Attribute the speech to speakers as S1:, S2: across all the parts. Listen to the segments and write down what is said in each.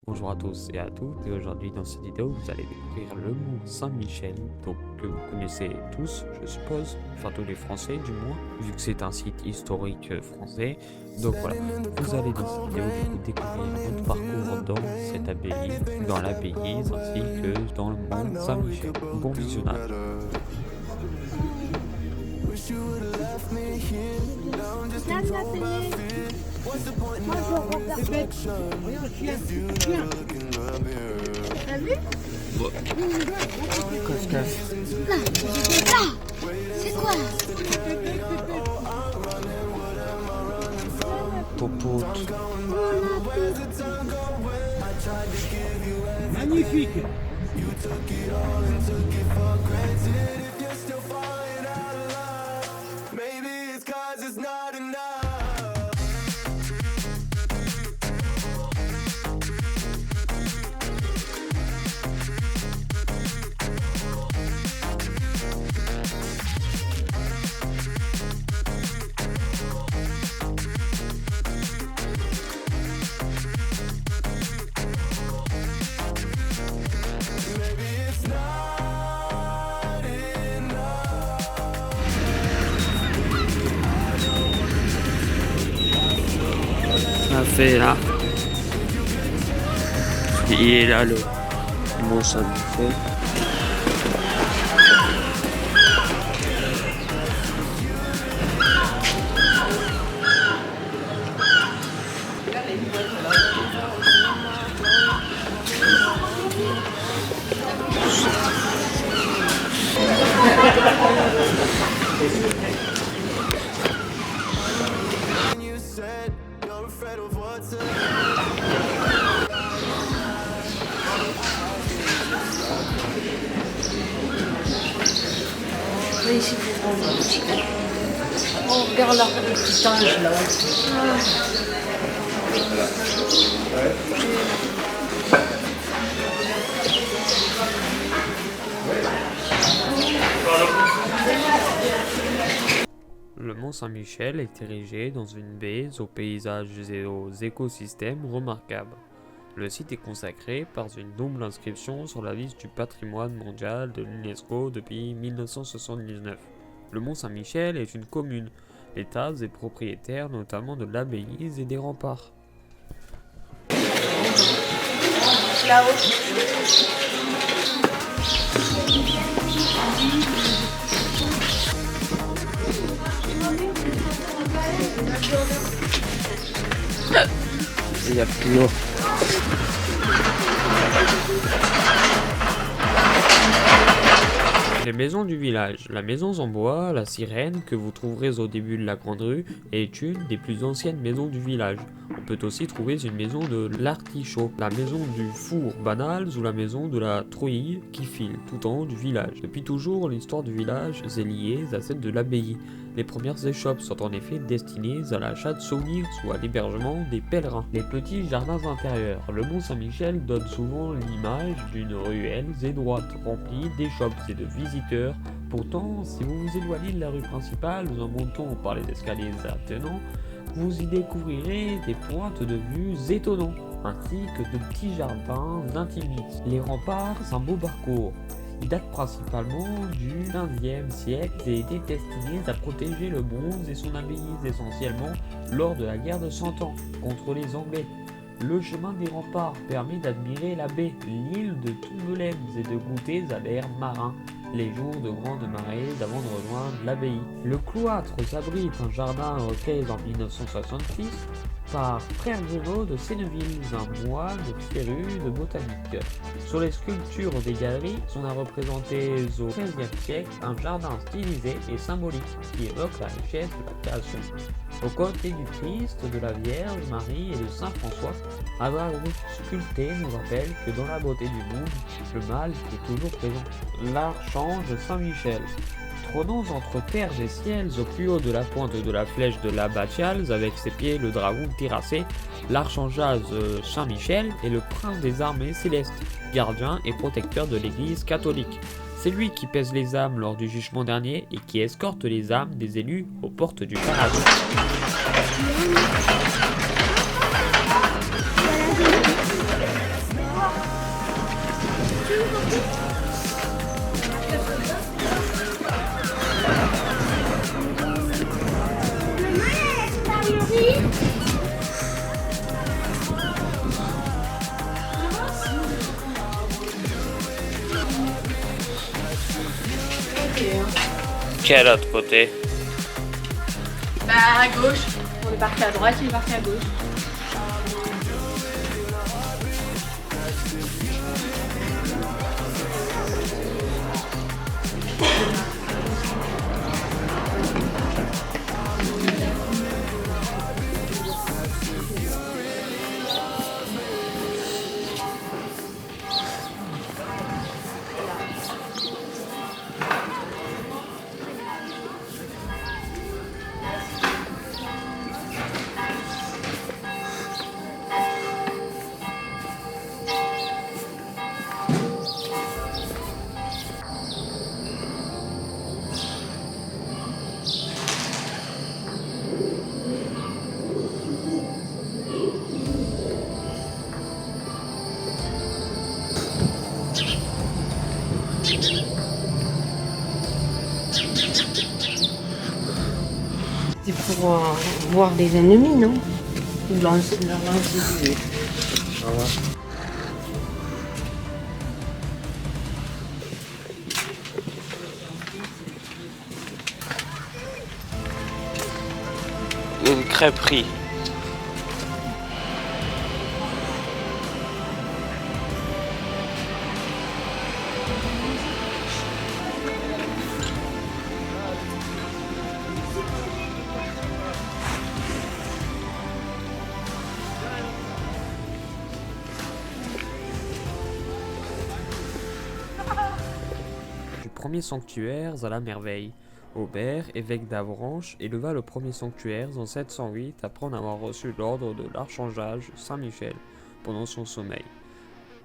S1: Bonjour à tous et à toutes, et aujourd'hui dans cette vidéo vous allez découvrir le mont Saint-Michel, donc que vous connaissez tous je suppose, enfin tous les Français du moins, vu que c'est un site historique français. Donc voilà, vous allez dans cette vidéo du coup découvrir notre parcours dans cette abbaye, dans l'abbaye ainsi que dans le mont Saint-Michel. Bon visionnage.
S2: T'as vu?
S1: Casse-casse.
S2: Là, j'étais là. C'est quoi?
S1: Popote.
S3: Magnifique.
S1: Ça fait là. Et là le mont Saint-Michel.
S2: Oui, ici, oh, regarde là, le petit ange là.
S1: Le mont Saint-Michel est érigé dans une baie aux paysages et aux écosystèmes remarquables. Le site est consacré par une double inscription sur la liste du patrimoine mondial de l'UNESCO depuis 1979. Le mont Saint-Michel est une commune. L'État est propriétaire notamment de l'abbaye et des remparts. Il y a plus d'eau. Les maisons du village. La maison en bois, la sirène, que vous trouverez au début de la grande rue, est une des plus anciennes maisons du village. On peut aussi trouver une maison de l'artichaut, la maison du four banal ou la maison de la trouille qui file tout en haut du village. Depuis toujours, l'histoire du village est liée à celle de l'abbaye. Les premières échoppes sont en effet destinées à l'achat de souvenirs ou à l'hébergement des pèlerins. Les petits jardins intérieurs. Le mont Saint-Michel donne souvent l'image d'une ruelle étroite remplie d'échoppes et de visiteurs. Pourtant, si vous vous éloignez de la rue principale en montant par les escaliers attenants, vous y découvrirez des pointes de vue étonnants, ainsi que de petits jardins intimistes. Les remparts, c'est un beau parcours. Il date principalement du XVe siècle et était destiné à protéger le monde et son abbaye essentiellement lors de la guerre de 100 ans contre les Anglais. Le chemin des remparts permet d'admirer la baie, l'île de Tombelaine et de goûter à l'air marin les jours de grande marée avant de rejoindre l'abbaye. Le cloître abrite un jardin recueilli en 1966 par Frère Bruno de Senneville, un moine féru de botanique. Sur les sculptures des galeries, on a représenté au XVe siècle un jardin stylisé et symbolique qui évoque la richesse de la création. Aux côtés du Christ, de la Vierge Marie et de Saint François, un dragon sculpté nous rappelle que dans la beauté du monde, le mal est toujours présent. L'archange Saint-Michel. Trônons entre terre et ciel, au plus haut de la pointe de la flèche de l'abbatiale, avec ses pieds le dragon terrassé, l'archange Saint-Michel est le prince des armées célestes, gardien et protecteur de l'église catholique. C'est lui qui pèse les âmes lors du jugement dernier et qui escorte les âmes des élus aux portes du paradis. Quel autre côté?
S2: Bah à gauche. On est parti à droite, il est parti à gauche.
S3: C'est pour voir les ennemis, non? Ou lancer du jeu.
S1: Une crêperie. Du premier sanctuaire à la merveille. Aubert, évêque d'Avranches, éleva le premier sanctuaire en 708 après en avoir reçu l'ordre de l'archangeage Saint-Michel pendant son sommeil.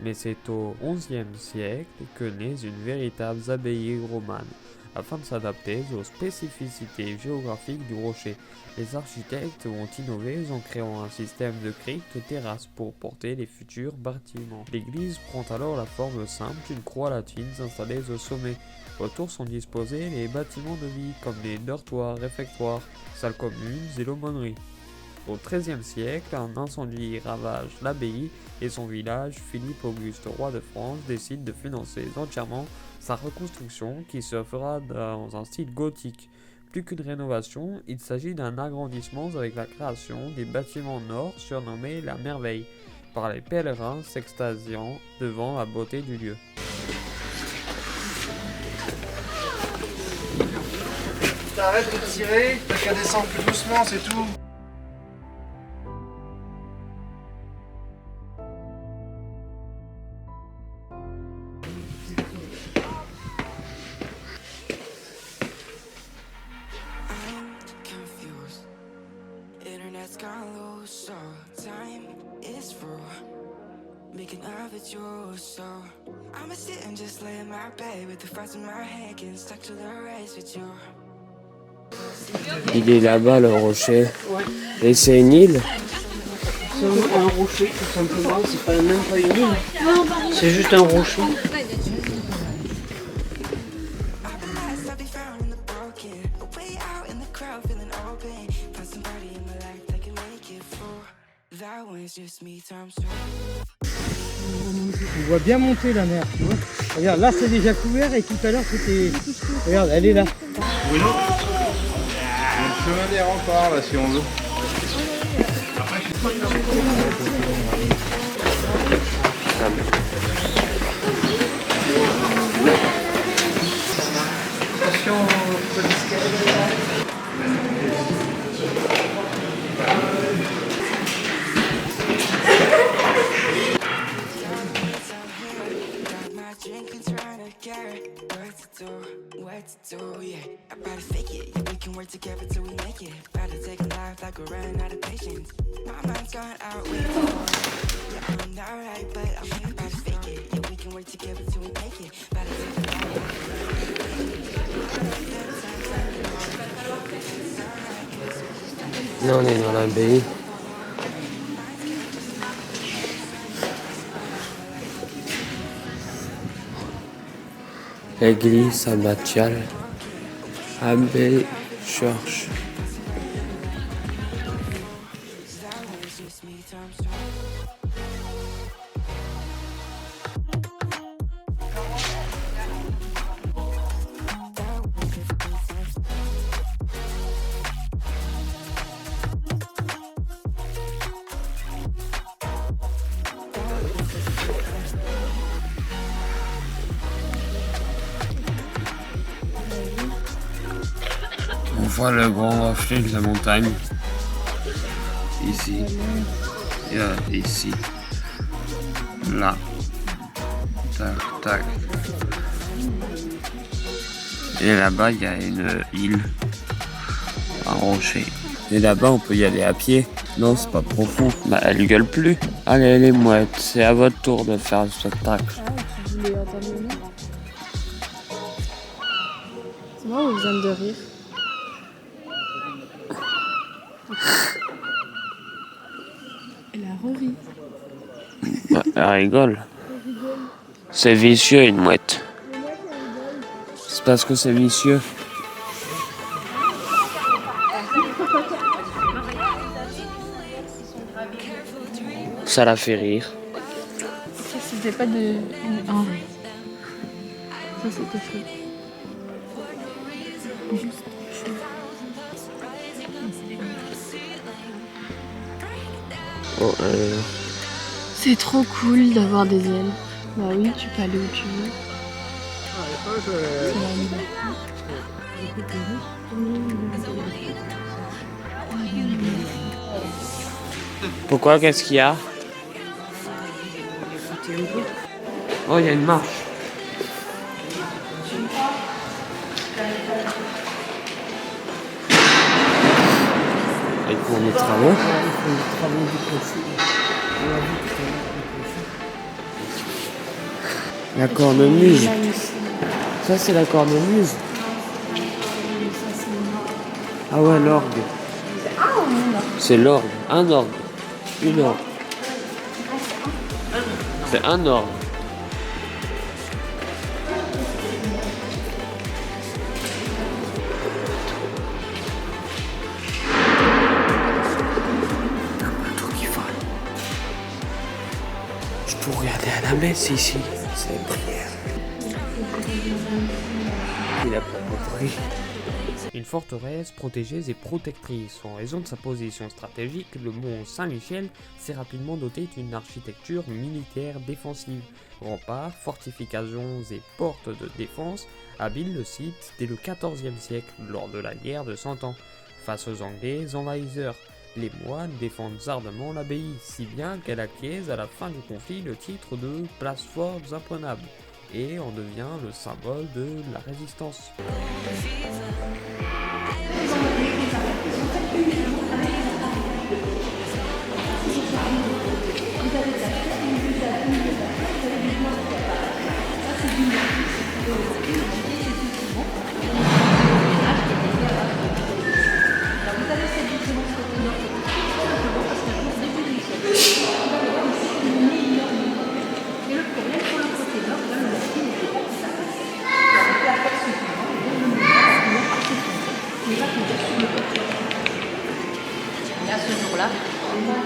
S1: Mais c'est au XIe siècle que naît une véritable abbaye romane, afin de s'adapter aux spécificités géographiques du rocher. Les architectes ont innové en créant un système de cryptes terrasses pour porter les futurs bâtiments. L'église prend alors la forme simple d'une croix latine installée au sommet. Autour sont disposés les bâtiments de vie, comme les dortoirs, réfectoires, salles communes et l'aumônerie. Au XIIIe siècle, un incendie ravage l'abbaye et son village. Philippe Auguste, roi de France, décide de financer entièrement sa reconstruction qui se fera dans un style gothique. Plus qu'une rénovation, il s'agit d'un agrandissement avec la création des bâtiments nord surnommés la Merveille, par les pèlerins s'extasiant devant la beauté du lieu.
S4: T'arrêtes de tirer, t'as qu'à descendre plus doucement, c'est tout.
S5: Internet's gone low, so time is through. Making of it yours, so I'ma sit and just lay in my bed with the thoughts in my head, getting stuck to the race with you.
S1: Il est là-bas le rocher.
S3: Ouais.
S1: Et c'est une île?
S3: C'est un rocher, tout simplement. C'est pas même pas une île. C'est juste un rocher.
S4: On voit bien monter la mer, tu vois. Regarde, là c'est déjà couvert et tout à l'heure c'était... Regarde, elle est là. Oui, non. Le chemin des remparts là si on veut. Attention au escalier.
S5: What to do, yeah. I better fake it, yeah, we can work together till we make it. Better take a life like we're running out of patience. My mind's gone out way before. Yeah, I'm not right, but I'm better fake it, yeah, we can work together till we make it. Better take a life like we're running out of patience.
S1: Là on est dans l'abbaye. l'église abbatiale Abbey Church. On voit le grand reflet de la montagne. Ici. Et ici. Là. Tac, tac. Et là-bas, il y a une île. Un rocher. Et là-bas, on peut y aller à pied. Non, c'est pas profond. Bah, elle gueule plus. Allez, les mouettes, c'est à votre tour de faire le spectacle.
S2: Vous voulez entendre le nom? C'est moi ou vous viennent de rire? Elle a re-ri.
S1: Bah, elle rigole. C'est vicieux, une mouette. C'est parce que c'est vicieux. Ça la fait rire.
S2: Ça, c'était pas de. Ah. Ça, c'était fou. Juste chaud.
S1: Oh,
S2: C'est trop cool d'avoir des ailes. Bah oui, tu peux aller où tu veux. C'est la liberté.
S1: Pourquoi? Qu'est-ce qu'il y a? Oh, il y a une marche. Et pour les travaux? La cornemuse. Ça, c'est la cornemuse. Ah ouais, l'orgue. C'est l'orgue. Un orgue. Une orgue. C'est un orgue. Un bateau qui vole. Je pourrais aller à la messe ici. C'est une prière. Il a pas compris. Une forteresse protégée et protectrice. En raison de sa position stratégique, le mont Saint-Michel s'est rapidement doté d'une architecture militaire défensive. Remparts, fortifications et portes de défense habitent le site dès le XIVe siècle, lors de la guerre de 100 ans. Face aux Anglais envahisseurs, les moines défendent ardemment l'abbaye, si bien qu'elle acquiert à la fin du conflit le titre de place forte imprenable, et en devient le symbole de la résistance.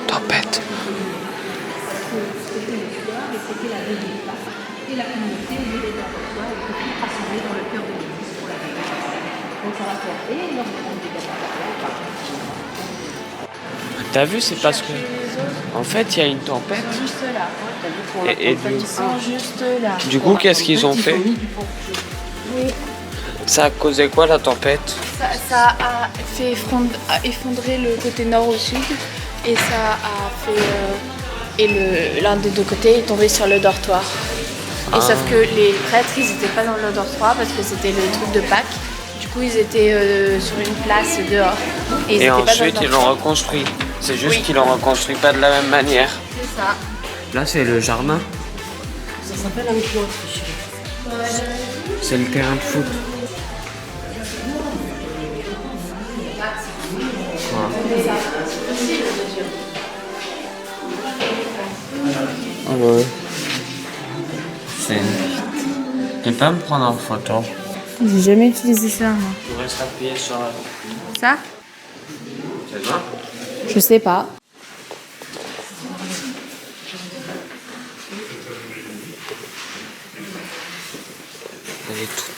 S1: Tempête. T'as vu, c'est parce que en fait il y a une tempête.
S2: Juste là.
S1: Et
S2: Ils sont juste là.
S1: du coup, qu'est-ce qu'ils ont fait? Ça a causé quoi la tempête?
S2: Ça a fait effondrer le côté nord au sud et ça a fait l'un des deux côtés est tombé sur le dortoir. Et sauf que les prêtres ils étaient pas dans le dortoir parce que c'était le truc de Pâques. Du coup ils étaient sur une place dehors. Et,
S1: Et ensuite ils l'ont reconstruit. C'est juste qu'ils l'ont reconstruit pas de la même manière.
S2: C'est ça.
S1: Là c'est le jardin.
S3: Ça s'appelle un cloître.
S1: C'est le terrain de foot. Ah ouais. C'est Tu peux pas me prendre en photo?
S2: J'ai jamais utilisé ça, moi.
S1: Je reste appuyé sur
S2: Ça?
S1: C'est ça?
S2: Je sais pas.
S1: Elle est toute...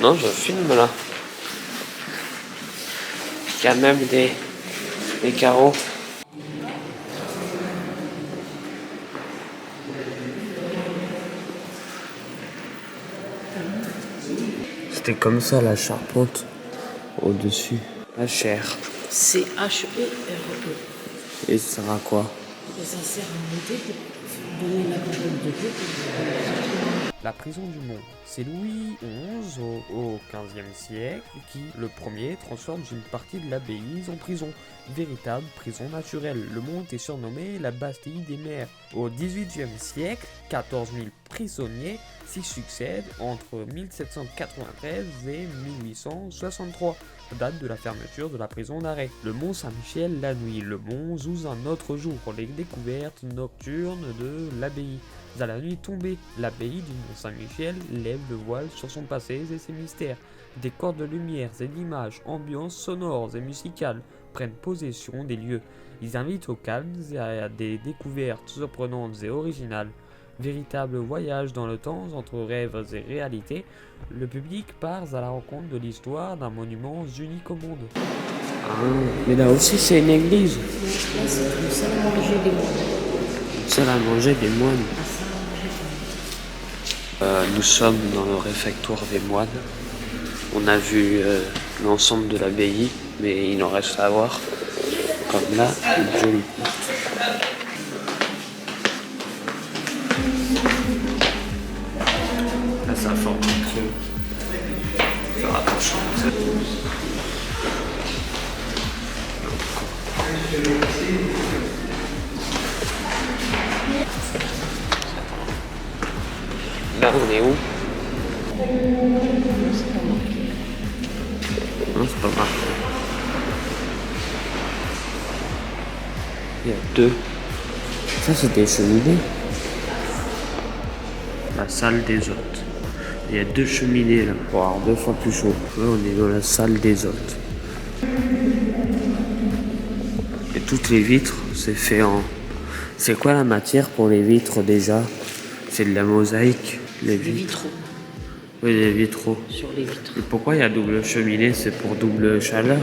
S1: Non, je filme là. Il y a même des carreaux. C'était comme ça la charpente au-dessus. La chair.
S3: C'est H-E-R-E.
S1: Et ça sert à quoi?
S3: Et ça sert à monter pour donner la compote de queue.
S1: La prison du Mont. C'est Louis XI au XVe siècle qui, le premier, transforme une partie de l'abbaye en prison. Véritable prison naturelle. Le Mont est surnommé la Bastille des mers. Au XVIIIe siècle, 14 000 prisonniers s'y succèdent entre 1793 et 1863, date de la fermeture de la prison d'arrêt. Le Mont Saint-Michel la nuit. Le Mont sous un autre jour. Les découvertes nocturnes de l'abbaye. À la nuit tombée, l'abbaye du Mont Saint-Michel lève le voile sur son passé et ses mystères. Des corps de lumière et d'images, ambiances sonores et musicales prennent possession des lieux. Ils invitent au calme et à des découvertes surprenantes et originales. Véritable voyage dans le temps entre rêves et réalité, le public part à la rencontre de l'histoire d'un monument unique au monde. Ah, mais là aussi c'est une église.
S3: Là, c'est une salle à manger des moines.
S1: Une salle à manger des moines. Nous sommes dans le réfectoire des moines. On a vu l'ensemble de l'abbaye, mais il en reste à voir. Comme là, une jolie porte. Là, ça forme un creux. Faire attention. Là, on est où? Non, c'est pas marqué. Il y a deux. Ça, c'est des cheminées. La salle des hôtes. Il y a deux cheminées là pour avoir 2 fois plus chaud. Là, on est dans la salle des hôtes. Et toutes les vitres, c'est fait en... C'est quoi la matière pour les vitres déjà? C'est de la mosaïque. Les
S3: vitraux.
S1: Oui, les vitraux.
S3: Sur les vitres.
S1: Et pourquoi il y a double cheminée? C'est pour double chaleur?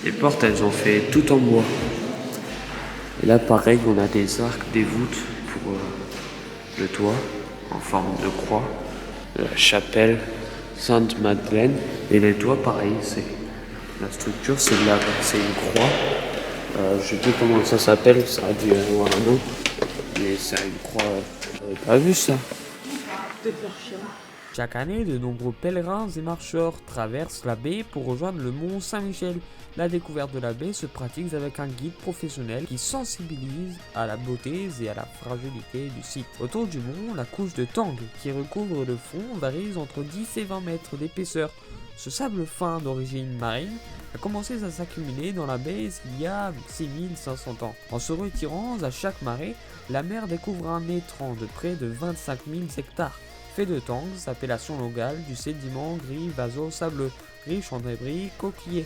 S1: Les portes, elles ont fait tout en bois. Et là, pareil, on a des arcs, des voûtes pour le toit, en forme de croix. La chapelle Sainte-Madeleine. Et les toits, pareil, c'est... La structure, c'est une croix. Je sais plus comment ça s'appelle, ça a dû avoir un nom. Mais c'est une croix. J'avais pas vu ça. Chaque année, de nombreux pèlerins et marcheurs traversent la baie pour rejoindre le Mont Saint-Michel. La découverte de la baie se pratique avec un guide professionnel qui sensibilise à la beauté et à la fragilité du site. Autour du mont, la couche de tang qui recouvre le fond varie entre 10 et 20 mètres d'épaisseur. Ce sable fin d'origine marine a commencé à s'accumuler dans la baie il y a 6500 ans. En se retirant à chaque marée, la mer découvre un étang de près de 25 000 hectares. Fait de tang, appellation locale du sédiment gris vaso-sableux, riche en débris coquillés.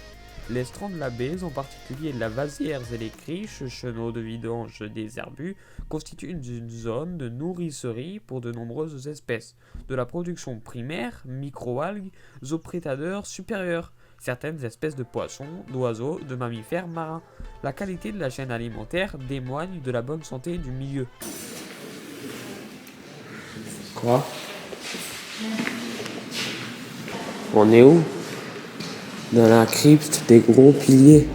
S1: L'estran de la baie, en particulier la vasière et les criches, chenaux de vidange des herbus, constituent une zone de nourricerie pour de nombreuses espèces, de la production primaire, microalgues, aux prédateurs supérieurs, certaines espèces de poissons, d'oiseaux, de mammifères marins. La qualité de la chaîne alimentaire témoigne de la bonne santé du milieu. Quoi? On est où? Dans la crypte des gros piliers.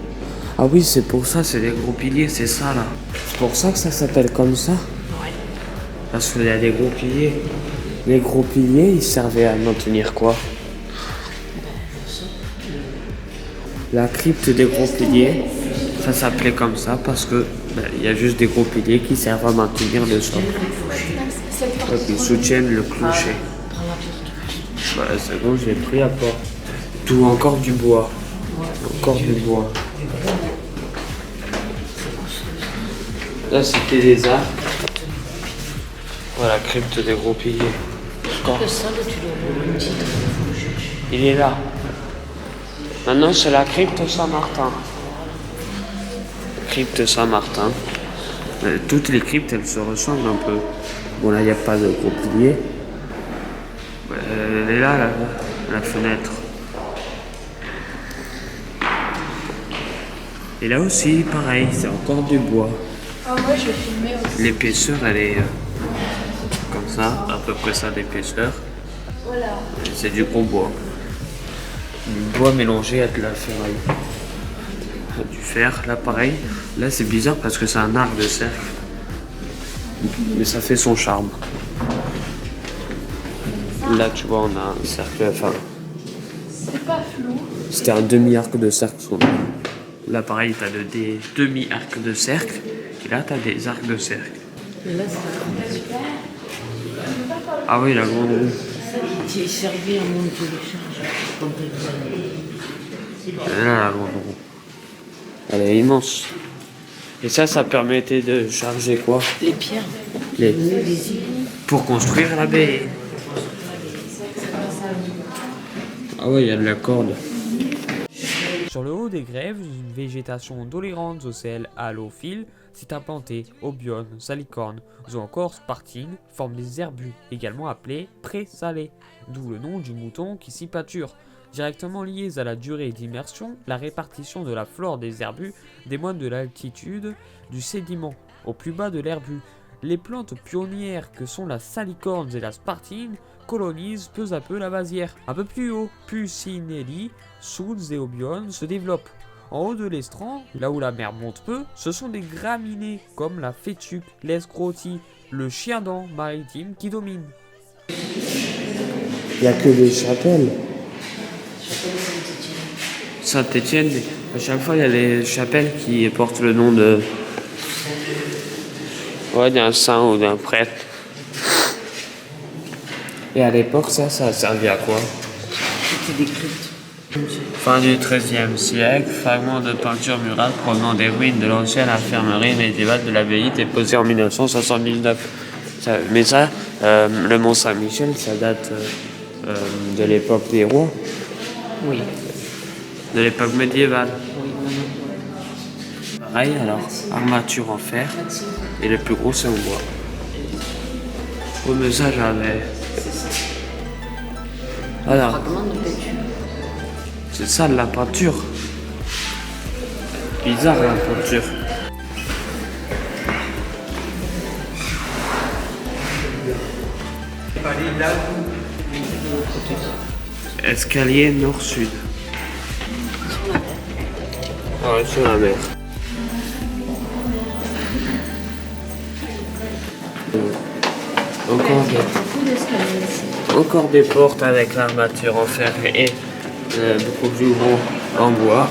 S1: Ah oui, c'est pour ça, c'est des gros piliers, c'est ça là. C'est pour ça que ça s'appelle comme ça?
S3: Ouais.
S1: Parce qu'il y a des gros piliers. Les gros piliers, ils servaient à maintenir quoi? La crypte des gros piliers, ça s'appelait comme ça parce que il y a juste des gros piliers qui servent à maintenir le socle. Qui soutiennent le clocher.
S3: Prends la porte.
S1: Voilà, c'est bon, je l'ai pris à part. Tout, encore du bois. Encore du bois. Là, c'était des arcs. Voilà, crypte des gros piliers. Il est là. Maintenant, c'est la crypte Saint-Martin. Crypte Saint-Martin. Toutes les cryptes, elles se ressemblent un peu. Bon, là, il n'y a pas de gros piliers. Elle est là, la fenêtre. Et là aussi, pareil, c'est encore du bois.
S2: Ah ouais, je vais filmer aussi.
S1: L'épaisseur, elle est comme ça, à peu près ça d'épaisseur.
S2: Voilà.
S1: C'est du gros bois. Du bois mélangé à de la ferraille. Du fer, là pareil. Là c'est bizarre parce que c'est un arc de cercle. Mais ça fait son charme. Là tu vois on a un cercle, enfin...
S2: C'est pas flou.
S1: C'était un demi-arc de cercle. Là pareil t'as des demi-arcs de cercle. Et là t'as des arcs de cercle.
S3: Mais là, c'est
S1: Ah oui la grande roue.
S3: qui est servi à mon télécharge.
S1: Et là la grande roue. Elle est immense. Et ça permettait de charger quoi?
S3: Les pierres.
S1: Pour construire l'abbaye. Ah ouais, il y a de la corde. Sur le haut des grèves, une végétation tolérante au sel halophile s'est implantée. Obione, salicorne ou encore spartine forment des herbus, également appelés présalés, d'où le nom du mouton qui s'y pâture. Directement liés à la durée d'immersion, la répartition de la flore des herbus témoigne de l'altitude du sédiment au plus bas de l'herbu. Les plantes pionnières que sont la salicorne et la spartine colonisent peu à peu la vasière. Un peu plus haut, Puccinelli, Souds et Obione se développent. En haut de l'estran, là où la mer monte peu, ce sont des graminées comme la fétuque, l'escrotie, le chien-dent maritime qui dominent. Il n'y a que des chapelles. Saint-Étienne, à chaque fois il y a des chapelles qui portent le nom de... Ouais, d'un saint ou d'un prêtre. Et à l'époque, ça a servi à quoi?
S3: C'était des cryptes.
S1: Fin du XIIIe siècle, fragment de peinture murale provenant des ruines de l'ancienne infirmerie médiévale de l'abbaye déposée en 1979. Le Mont Saint-Michel, ça date de l'époque des rois.
S3: Oui.
S1: De l'époque médiévale.
S3: Oui, maman.
S1: Pareil, alors, armature en fer, et le plus gros c'est en bois. Oh, mais ça j'avais. Alors,
S3: Fragment de peinture.
S1: c'est ça de la peinture. Bizarre la peinture. Escalier nord-sud. Ah ouais, sur la mer. Encore des portes avec l'armature en fer et beaucoup plus gros en bois.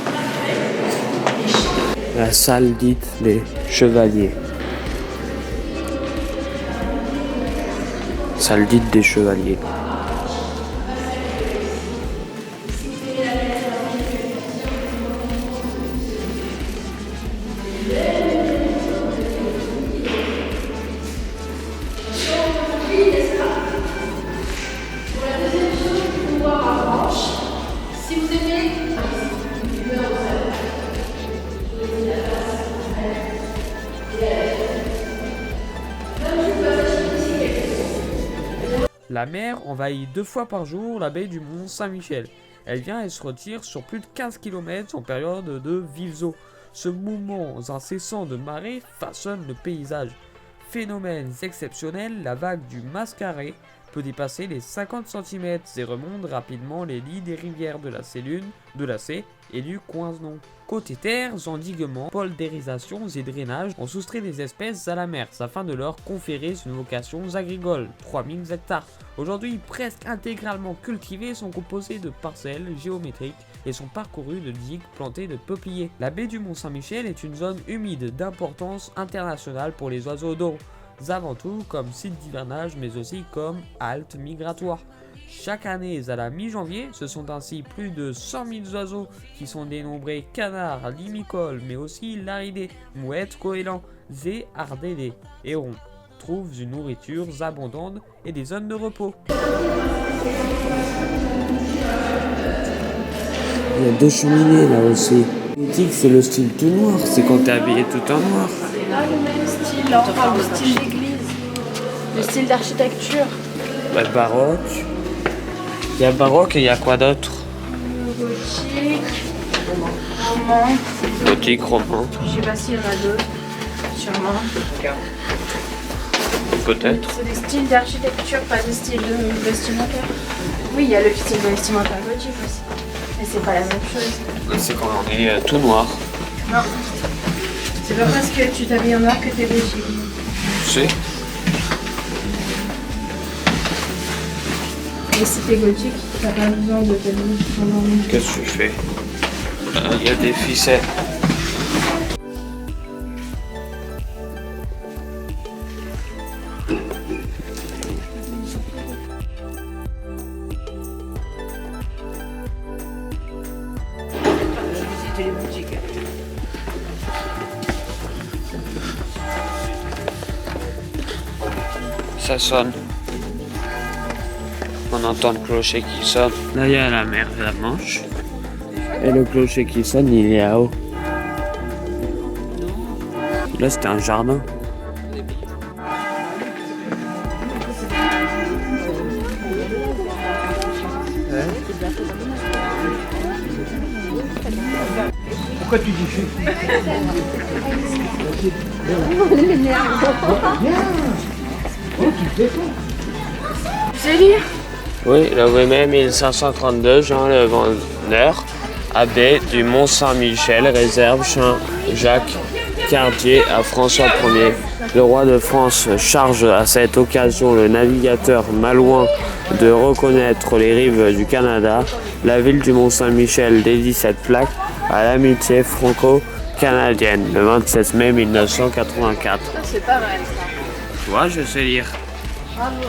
S1: La salle dite des chevaliers. Salle dite des chevaliers. La mer envahit 2 fois par jour la baie du Mont Saint-Michel. Elle vient et se retire sur plus de 15 km en période de vives eaux. Ce mouvement incessant de marée façonne le paysage. Phénomènes exceptionnels, la vague du Mascaret peut dépasser les 50 cm et remonte rapidement les lits des rivières de la Sélune, de la Cé et du Coinzenon. Côté terre, endiguements, poldérisations et drainages ont soustrait des espèces à la mer afin de leur conférer une vocation agricole, 3000 hectares. Aujourd'hui, presque intégralement cultivés, sont composés de parcelles géométriques et sont parcourus de digues plantées de peupliers. La baie du Mont-Saint-Michel est une zone humide d'importance internationale pour les oiseaux d'eau, avant tout comme site d'hivernage mais aussi comme halte migratoire. Chaque année, à la mi-janvier, ce sont ainsi plus de 100 000 oiseaux qui sont dénombrés canards, limicoles, mais aussi laridés, mouettes, goélands et ardédés, hérons, trouvent une nourriture abondante et des zones de repos.
S3: Il y a 2 cheminées là aussi. Gothique, c'est le style tout noir, c'est quand t'es habillé tout en noir.
S2: Ah, le même style, là on parle de style d'église, le style d'architecture.
S3: Bah, baroque. Il y a baroque et il y a quoi d'autre?
S2: Gothique, roman,
S3: Gothique, roman.
S2: je sais pas s'il y en a d'autres, sûrement.
S3: Peut-être.
S2: C'est des styles d'architecture, pas des styles de vestimentaire. Oui, il y a le style vestimentaire gothique aussi, mais c'est pas la même chose.
S3: C'est quand on est tout noir.
S2: Non, c'est pas parce que tu t'habilles en noir que t'es gothique.
S3: Tu sais?
S2: Et si t'es gothique, t'as pas besoin de t'habiller en noir.
S3: Qu'est-ce que tu fais? Il y a des ficelles.
S6: Visiter les boutiques.
S3: Ça sonne. On entend le clocher qui sonne. Là, il y a la mer de la Manche. Et le clocher qui sonne, il est là-haut. Là, c'était un jardin.
S4: Pourquoi tu dis chute?
S2: Tu sais lire?
S3: Oui, le 8 mai 1532, Jean le Vendeur, abbé du Mont-Saint-Michel, réserve Saint-Jacques Cartier à François Ier. Le roi de France charge à cette occasion le navigateur malouin de reconnaître les rives du Canada. La ville du Mont-Saint-Michel dédie cette plaque à l'amitié franco-canadienne le 27 mai 1984.
S2: C'est pas mal.
S3: Tu vois, je sais lire.
S2: Bravo.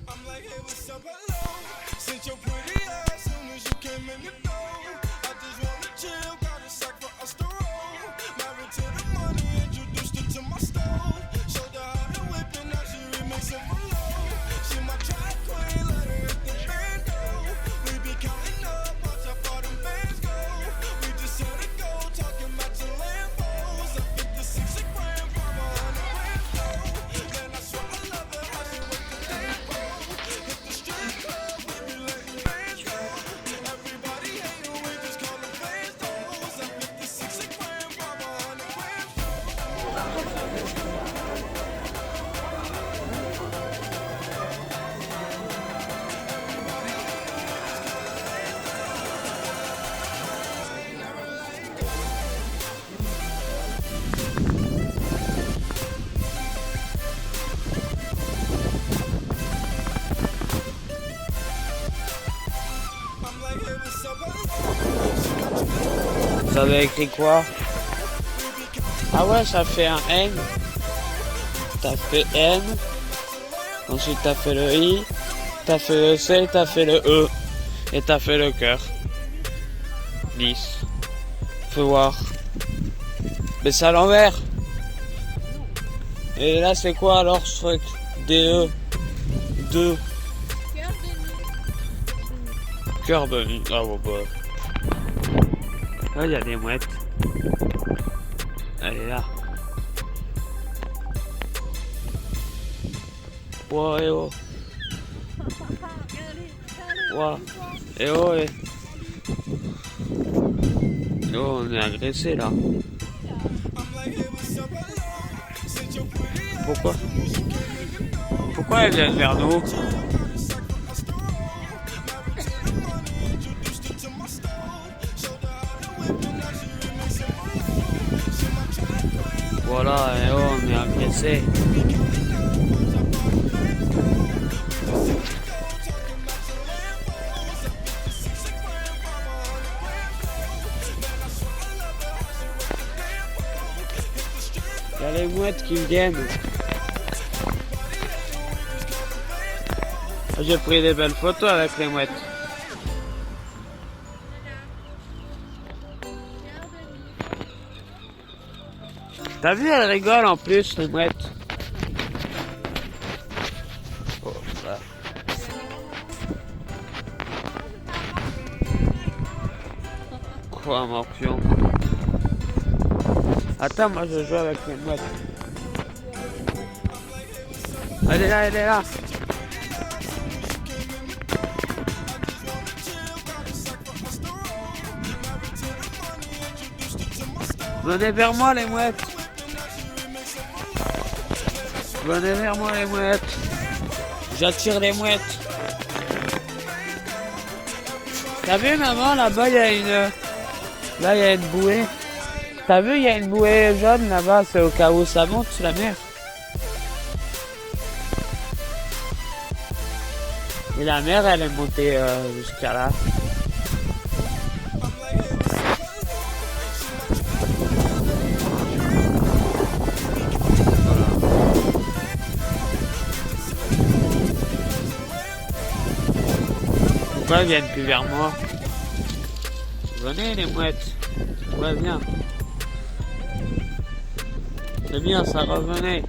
S7: I'm like, hey, what's up, hello? Since your pretty ass, soon as you came in the door, I just wanna chill, got a sack for us to roll. Married to the money, introduced her to my stove. Showed her how to whip and now she remixing for low. She my track queen, let her hit the bando. We be counting up, watch how far them bands go. We just set a goal, talking about your Lambos. I 56 a gram, 500 grams low. Man, I swear I love her, how she work the tempo. Hit the strip club, we be letting bands go. Everybody hate her, we just call them fans those. I 56 a gram, 500 grams low. I'm like, hey, what's up, hello?
S3: Vous avez écrit quoi? Ah ouais, ça fait un N. T'as fait N. Ensuite t'as fait le I. T'as fait le C, t'as fait le E. Et t'as fait le cœur. 10. Faut voir. Mais c'est à l'envers. Et là c'est quoi alors ce truc? DE. 2. Cœur de nuit. Ah bon bah. Oh, il y a des mouettes. Elle est là. Wow, eh oh. Wow. Eh oh, eh. Oh, on est agressé là. Pourquoi? Pourquoi elle vient vers nous? Voilà, et oh, on est agressé. Il y a les mouettes qui viennent. J'ai pris des belles photos avec les mouettes. T'as vu, elle rigole en plus, les mouettes. Oh, là. Quoi, morpion? Attends, moi je joue avec les mouettes. Elle est là, elle est là. Venez vers moi les mouettes. Venez vers moi les mouettes. J'attire les mouettes. T'as vu maman, là-bas il y a une... Là il y a une bouée. T'as vu, il y a une bouée jaune là-bas, c'est au cas où ça monte sur la mer. Et la mer, elle est montée jusqu'à là. Pourquoi elles viennent plus vers moi? Venez les mouettes. Ouais, viens. C'est bien, ça revenait.